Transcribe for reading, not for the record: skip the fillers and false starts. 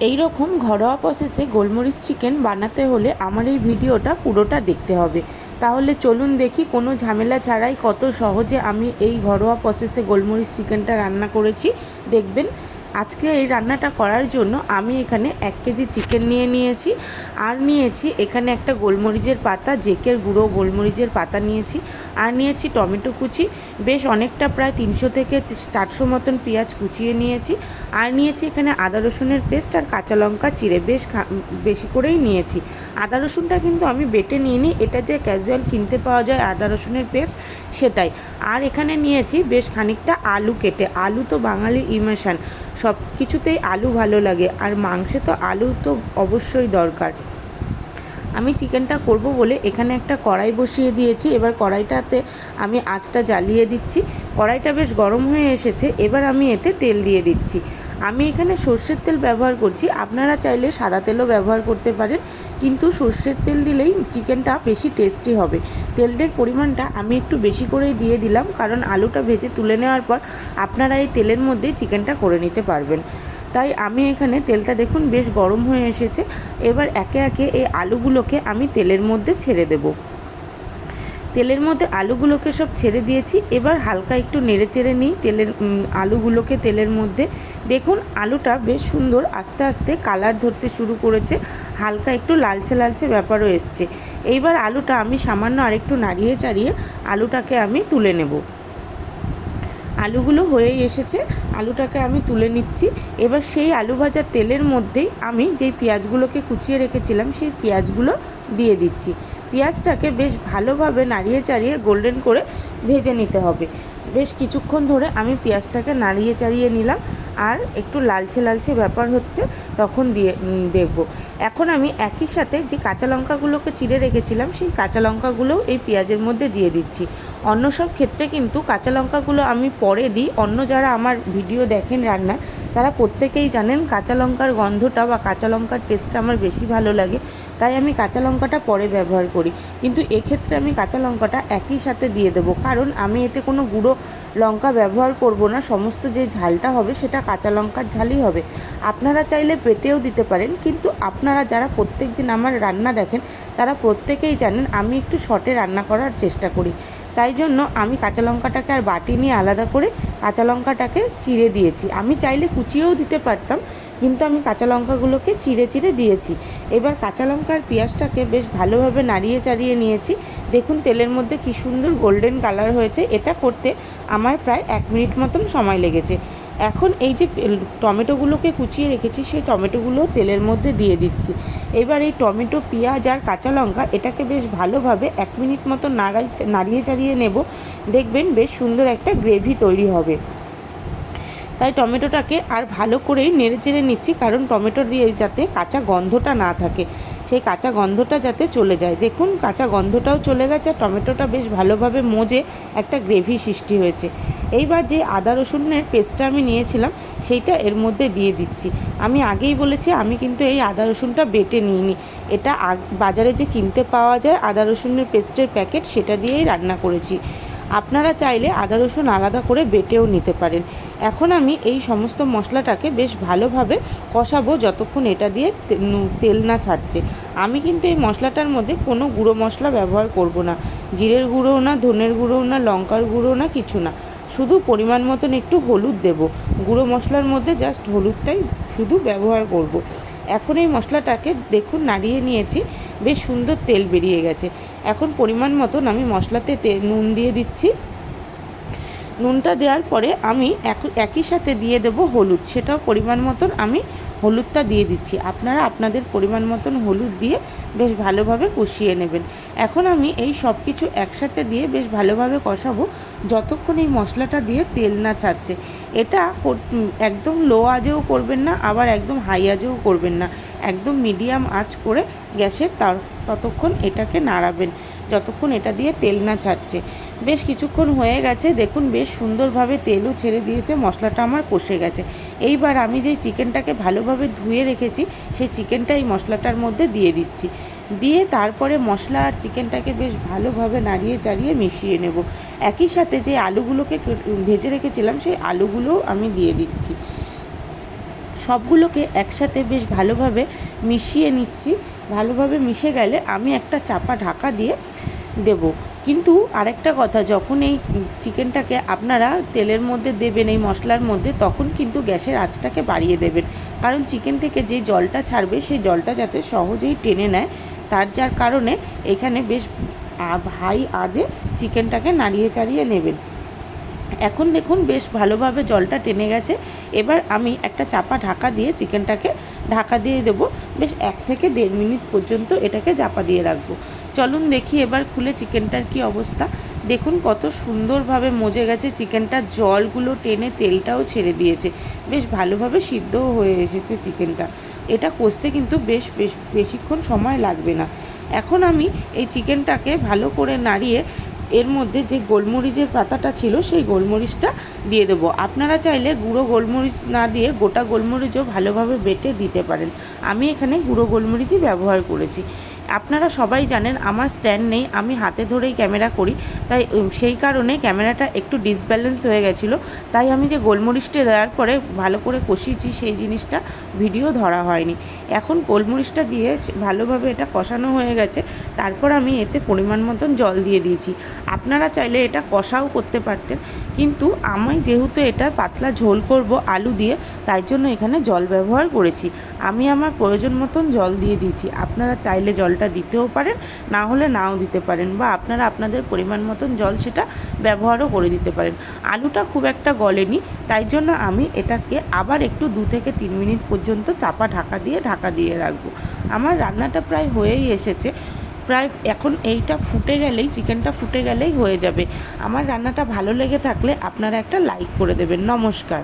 এই রকম ঘরোয়া প্রসেসে গোলমরিচ চিকেন বানাতে হলে আমার এই ভিডিওটা পুরোটা দেখতে হবে। তাহলে চলুন দেখি কোনো ঝামেলা ছাড়াই কত সহজে আমি এই ঘরোয়া প্রসেসে গোলমরিচ চিকেনটা রান্না করেছি। দেখবেন আজকে এই রান্নাটা করার জন্য আমি এখানে 1 কেজি চিকেন নিয়েছি, আর নিয়েছি এখানে একটা গোলমরিচের পাতা, জেকের গুঁড়ো গোলমরিচের পাতা নিয়েছি, আর নিয়েছি টমেটো কুচি, বেশ অনেকটা প্রায় 300 থেকে 400 মতন পেঁয়াজ কুচিয়ে নিয়েছি, আর নিয়েছি এখানে আদা রসুনের পেস্ট আর কাঁচা লঙ্কা চিড়ে বেশ বেশি করেই নিয়েছি। আদা রসুনটা কিন্তু আমি বেটে নিইনি, এটা যে ক্যাজুয়াল কিনতে পাওয়া যায় আদা রসুনের পেস্ট সেটাই। আর এখানে নিয়েছি বেশ খানিকটা আলু কেটে, আলু তো বাঙালির ইমোশন, সব কিছুতেই আলু ভালো লাগে, আর মাংসে তো আলু তো অবশ্যই দরকার। আমি চিকেনটা করব বলে এখানে একটা কড়াই বসিয়ে দিয়েছি। এবার কড়াইটাতে আমি আঁচটা জ্বালিয়ে দিচ্ছি। কড়াইটা বেশ গরম হয়ে এসেছে, এবার আমি এতে তেল দিয়ে দিচ্ছি। আমি এখানে সর্ষের তেল ব্যবহার করছি, আপনারা চাইলে সাদা তেলও ব্যবহার করতে পারেন, কিন্তু সর্ষের তেল দিলেই চিকেনটা বেশি টেস্টি হবে। তেলের পরিমাণটা আমি একটু বেশি করেই দিয়ে দিলাম, কারণ আলুটা ভেজে তুলে নেওয়ার পর আপনারা এই তেলের মধ্যেই চিকেনটা করে নিতে পারবেন। তাই আমি এখানে তেলটা দেখুন বেশ গরম হয়ে এসেছে। এবার একে একে এই আলুগুলোকে আমি তেলের মধ্যে ছেড়ে দেব। তেলের মধ্যে আলুগুলোকে সব ছেড়ে দিয়েছি। এবার হালকা একটু নেড়ে চেড়ে নিই আলুগুলোকে তেলের মধ্যে। দেখুন আলুটা বেশ সুন্দর আস্তে আস্তে কালার ধরতে শুরু করেছে, হালকা একটু লালচে লালচে ব্যাপারও এসছে। এইবার আলুটা আমি সামান্য আরেকটু নাড়িয়ে চাড়িয়ে আলুটাকে আমি তুলে নেব। আলুগুলো হয়েই এসেছে, আলুটাকে আমি তুলে নিচ্ছি। এবার সেই আলু ভাজার তেলের মধ্যেই আমি যেই পেঁয়াজগুলোকে কুচিয়ে রেখেছিলাম সেই পেঁয়াজগুলো দিয়ে দিচ্ছি। পেঁয়াজটাকে বেশ ভালোভাবে নাড়িয়ে চাড়িয়ে গোল্ডেন করে ভেজে নিতে হবে। বেশ কিছুক্ষণ ধরে আমি পেঁয়াজটাকে নাড়িয়ে চাড়িয়ে নিলাম, আর একটু লালচে লালচে ব্যাপার হচ্ছে তখন দেখব। এখন আমি একই সাথে যে কাঁচা লঙ্কাগুলোকে চিড়ে রেখেছিলাম সেই কাঁচা লঙ্কাগুলোও এই পেঁয়াজের মধ্যে দিয়ে দিচ্ছি। অন্য সব ক্ষেত্রে কিন্তু কাঁচা লঙ্কাগুলো আমি পরে দিই, অন্য যারা আমার ভিডিও দেখেন রান্নার তারা প্রত্যেকেই জানেন কাঁচা লঙ্কার গন্ধটা বা কাঁচা লঙ্কার টেস্টটা আমার বেশি ভালো লাগে, তাই আমি কাঁচা লঙ্কাটা পরে ব্যবহার করি। কিন্তু এক্ষেত্রে আমি কাঁচা লঙ্কাটা একই সাথে দিয়ে দেবো, কারণ আমি এতে কোনো গুঁড়ো লঙ্কা ব্যবহার করব না, সমস্ত যে ঝালটা হবে সেটা কাঁচা লঙ্কার ঝালই হবে। আপনারা চাইলে বেটেও দিতে পারেন, কিন্তু আপনারা যারা প্রত্যেক দিন আমার রান্না দেখেন তারা প্রত্যেকেই জানেন আমি একটু শর্টে রান্না করার চেষ্টা করি। তাই জন্য আমি কাঁচা লঙ্কাটাকে আর বাটি নিয়ে আলাদা করে কাঁচা লঙ্কাটাকে চিড়ে দিয়েছি। আমি চাইলে কুচিয়েও দিতে পারতাম, কিন্তু আমি কাঁচা লঙ্কাগুলোকে চিড়ে চিড়ে দিয়েছি। এবার কাঁচা লঙ্কা আর পেঁয়াজটাকে বেশ ভালোভাবে নাড়িয়ে চাড়িয়ে নিয়েছি। দেখুন তেলের মধ্যে কি সুন্দর গোল্ডেন কালার হয়েছে। এটা করতে আমার প্রায় 1 মিনিট মতন সময় লেগেছে। এখন এই যে টমেটোগুলোকে কুচিয়ে রেখেছি সেই টমেটোগুলো তেলের মধ্যে দিয়ে দিচ্ছি। এবার এই টমেটো, পেঁয়াজ আর কাঁচা লঙ্কা এটাকে বেশ ভালোভাবে 1 মিনিট মতো নাড়িয়ে চাড়িয়ে নেব। দেখবেন বেশ সুন্দর একটা গ্রেভি তৈরি হবে। তাই টমেটোটাকে আর ভালো করেই নেড়ে চেড়ে নিচ্ছি, কারণ টমেটো দিয়ে যাতে কাঁচা গন্ধটা না থাকে, সেই কাঁচা গন্ধটা যাতে চলে যায়। দেখুন কাঁচা গন্ধটাও চলে গেছে, টমেটোটা বেশ ভালোভাবে মজে একটা গ্রেভি সৃষ্টি হয়েছে। এইবার যে আদা রসুনের পেস্টটা আমি নিয়েছিলাম সেইটা এর মধ্যে দিয়ে দিচ্ছি। আমি আগেই বলেছি আমি কিন্তু এই আদা রসুনটা বেটে নিইনি, এটা বাজারে যে কিনতে পাওয়া যায় আদা রসুনের পেস্টের প্যাকেট সেটা দিয়েই রান্না করেছি। আপনারা চাইলে আদা রসুন আলাদা করে বেটেও নিতে পারেন। এখন আমি এই সমস্ত মশলাটাকে বেশ ভালোভাবে কষাবো যতক্ষণ এটা দিয়ে তেল না ছাড়ছে। আমি কিন্তু এই মশলাটার মধ্যে কোনো গুঁড়ো মশলা ব্যবহার করব না, জিরের গুঁড়োও না, ধনের গুঁড়োও না, লঙ্কার গুঁড়োও না, কিছু না। শুধু পরিমাণ মতন একটু হলুদ দেব, গুঁড়ো মশলার মধ্যে জাস্ট হলুদটাই শুধু ব্যবহার করব। এখন এই মশলাটাকে দেখুন নাড়িয়ে নিয়েছি, বেশ সুন্দর তেল বেরিয়ে গেছে। এখন পরিমাণ মতন আমি মশলাতে নুন দিয়ে দিচ্ছি। নুনটা দেওয়ার পরে আমি একই সাথে দিয়ে দেব হলুদ, সেটাও পরিমাণ মতন আমি হলুদটা দিয়ে দিচ্ছি। আপনারা আপনাদের পরিমাণ মতন হলুদ দিয়ে বেশ ভালোভাবে কষিয়ে নেবেন। এখন আমি এই সব কিছু একসাথে দিয়ে বেশ ভালোভাবে কষাবো যতক্ষণ এই মশলাটা দিয়ে তেল না ছাড়ছে। এটা একদম লো আঁচেও করবেন না, আবার একদম হাই আঁচেও করবেন না, একদম মিডিয়াম আঁচ করে গ্যাসের ততক্ষণ এটাকে নাড়াবেন যতক্ষণ এটা দিয়ে তেল না ছাড়ছে। বেশ কিছুক্ষণ হয়ে গেছে, দেখুন বেশ সুন্দরভাবে তেলও ছেড়ে দিয়েছে, মশলাটা আমার কষে গেছে। এইবার আমি যেই চিকেনটাকে ভালোভাবে ধুয়ে রেখেছি সেই চিকেনটা এই মশলাটার মধ্যে দিয়ে দিচ্ছি। দিয়ে তারপরে মশলা আর চিকেনটাকে বেশ ভালোভাবে নাড়িয়ে চাড়িয়ে মিশিয়ে নেব। একই সাথে যে আলুগুলোকে ভেজে রেখেছিলাম সেই আলুগুলোও আমি দিয়ে দিচ্ছি। সবগুলোকে একসাথে বেশ ভালোভাবে মিশিয়ে নিচ্ছি। ভালোভাবে মিশে গেলে আমি একটা চাপা ঢাকা দিয়ে দেব। কিন্তু আরেকটা কথা, যখন এই চিকেনটাকে আপনারা তেলের মধ্যে দেবেন, এই মশলার মধ্যে, তখন কিন্তু গ্যাসের আঁচটাকে বাড়িয়ে দেবেন, কারণ চিকেন থেকে যে জলটা ছাড়বে সেই জলটা যাতে সহজেই টেনে নেয়, যার কারণে এখানে বেশ হাই আঁচে চিকেনটাকে নাড়িয়ে চাড়িয়ে নেবেন। এখন দেখুন বেশ ভালোভাবে জলটা টেনে গেছে। এবার আমি একটা চাপা ঢাকা দিয়ে চিকেনটাকে ঢাকা দিয়ে দেবো। বেশ 1 থেকে 1.5 মিনিট পর্যন্ত এটাকে চাপা দিয়ে রাখবো। চলুন দেখি এবার খুলে চিকেনটার কি অবস্থা। দেখুন কত সুন্দরভাবে মজে গেছে চিকেনটা, জলগুলো টেনে তেলটাও ছেড়ে দিয়েছে, বেশ ভালোভাবে সিদ্ধও হয়ে এসেছে চিকেনটা। এটা কষতে কিন্তু বেশিক্ষণ সময় লাগবে না। এখন আমি এই চিকেনটাকে ভালো করে নাড়িয়ে এর মধ্যে যে গোলমরিচের পাতাটা ছিল সেই গোলমরিচটা দিয়ে দেবো। আপনারা চাইলে গুঁড়ো গোলমরিচ না দিয়ে গোটা গোলমরিচও ভালোভাবে বেটে দিতে পারেন। আমি এখানে গুঁড়ো গোলমরিচই ব্যবহার করেছি। আপনারা সবাই জানেন আমার স্ট্যান্ড নেই, আমি হাতে ধরেই ক্যামেরা করি, তাই সেই কারণে ক্যামেরাটা একটু ডিসব্যালেন্স হয়ে গেছিলো। তাই আমি যে গোলমরিচটা দেওয়ার পরে ভালো করে কষিয়েছি সেই জিনিসটা ভিডিও ধরা হয়নি। এখন গোলমরিচটা দিয়ে ভালোভাবে এটা কষানো হয়ে গেছে। তারপর আমি এতে পরিমাণ মতন জল দিয়ে দিয়েছি। আপনারা চাইলে এটা কষাও করতে পারতেন, কিন্তু আমি যেহেতু এটা পাতলা ঝোল করব আলু দিয়ে, তাই জন্য এখানে জল ব্যবহার করেছি। আমি আমার প্রয়োজন মতন জল দিয়ে দিয়েছি। আপনারা চাইলে জলটা দিতেও পারেন, না হলে নাও দিতে পারেন, বা আপনারা আপনাদের পরিমাণ মতন জল সেটা ব্যবহারও করে দিতে পারেন। আলুটা খুব একটা গলেনি, তাই জন্য আমি এটাকে আবার একটু 2 থেকে 3 মিনিট পর্যন্ত চাপা ঢাকা দিয়ে রাখবো। আমার রান্নাটা প্রায় হয়েই এসেছে। প্রায় এখন এইটা ফুটে গেলেই, চিকেনটা ফুটে গেলেই হয়ে যাবে। আমার রান্নাটা ভালো লেগে থাকলে আপনারা একটা লাইক করে দেবেন। নমস্কার।